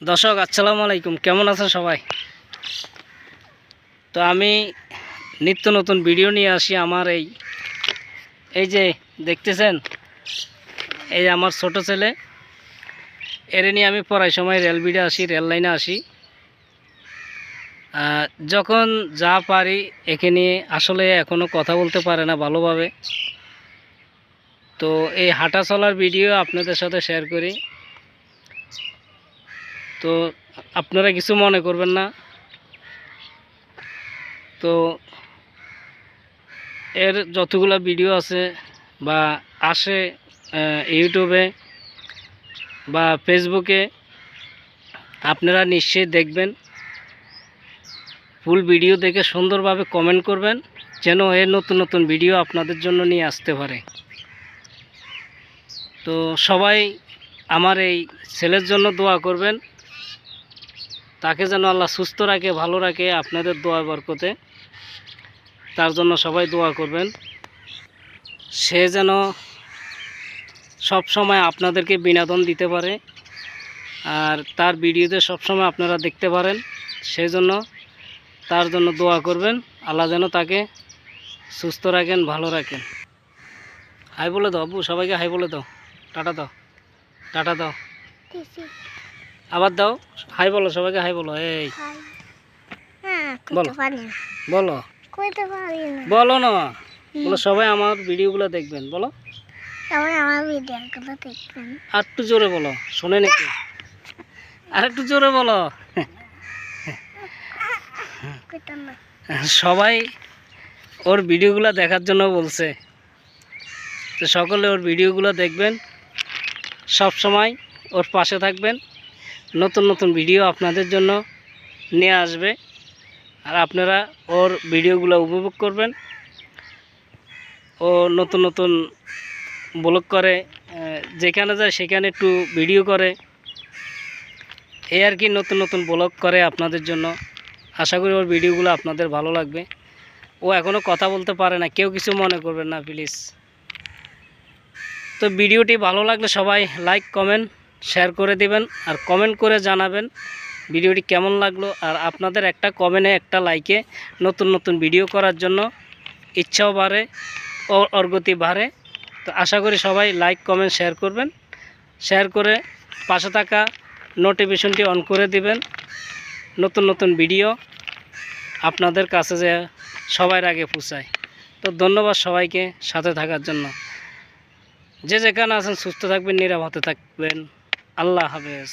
দর্শক আসসালামু আলাইকুম, কেমন আছেন সবাই? তো আমি নিত্য নতুন ভিডিও নিয়ে আসি। আমার এই যে দেখতেছেন, এই যে আমার ছোট ছেলে, এর নিয়ে আমি পড়ার সময় রেলবিডে আসি, রেল লাইনে আসি। যখন যা পারি একে নিয়ে, আসলে এখনও কথা বলতে পারে না ভালোভাবে। তো এই হাঁটা চলার ভিডিও আপনাদের সাথে শেয়ার করি। তো আপনারা কিছু মনে করবেন না। তো এর যতগুলো ভিডিও আছে বা আসে ইউটিউবে বা ফেসবুকে, আপনারা নিশ্চয়ই দেখবেন। ফুল ভিডিও দেখে সুন্দরভাবে কমেন্ট করবেন, যেন এর নতুন নতুন ভিডিও আপনাদের জন্য নিয়ে আসতে পারে। তো সবাই আমার এই ছেলের জন্য দোয়া করবেন, তাকে যেন আল্লাহ সুস্থ রাখে, ভালো রাখে। আপনাদের দোয়া বরকতে তার জন্য সবাই দোয়া করবেন। সে যেন সব সময় আপনাদেরকে বিনোদন দিতে পারে, আর তার ভিডিওতে সবসময় আপনারা দেখতে পারেন। সেই জন্য তার জন্য দোয়া করবেন, আল্লাহ যেন তাকে সুস্থ রাখেন, ভালো রাখেন। হাই বলে দাও আব্বু, সবাইকে হাই বলে দাও, টাটা দাও, টাটা দাও, আবার দাও, হাই বলো, সবাইকে হাই বলো। এই বলো বলো বলো না, বলো সবাই আমার ভিডিওগুলো দেখবেন, বলো আর একটু জোরে বলো, শোনে নাকি? আর একটু জোরে বলো। সবাই ওর ভিডিওগুলো দেখার জন্য বলছে, তো সকলে ওর ভিডিওগুলো দেখবেন, সব সময় ওর পাশে থাকবেন। নতুন নতুন ভিডিও আপনাদের জন্য নিয়ে আসবে, আর আপনারা ওর ভিডিওগুলো উপভোগ করবেন। ও নতুন নতুন ব্লগ করে, যেখানে যায় সেখানে একটু ভিডিও করে, এই আর কি, নতুন নতুন ব্লগ করে আপনাদের জন্য। আশা করি ওর ভিডিওগুলো আপনাদের ভালো লাগবে। ও এখনও কথা বলতে পারে না, কেউ কিছু মনে করবেন না প্লিজ। তো ভিডিওটি ভালো লাগলে সবাই লাইক কমেন্ট শেয়ার করে দিবেন, আর কমেন্ট করে জানাবেন ভিডিওটি কেমন লাগলো। আর আপনাদের একটা কমেন্টে, একটা লাইকে নতুন নতুন ভিডিও করার জন্য ইচ্ছাও বাড়ে, অগ্রগতি বাড়ে। তো আশা করি সবাই লাইক কমেন্ট শেয়ার করবেন, শেয়ার করে পাশে থাকা নোটিফিকেশনটি অন করে দিবেন। নতুন নতুন ভিডিও আপনাদের কাছে যে সবার আগে পৌঁছায়। তো ধন্যবাদ সবাইকে সাথে থাকার জন্য। যে যেখানে আছেন সুস্থ থাকবেন, নিরাপদে থাকবেন। আল্লাহ হাফেজ।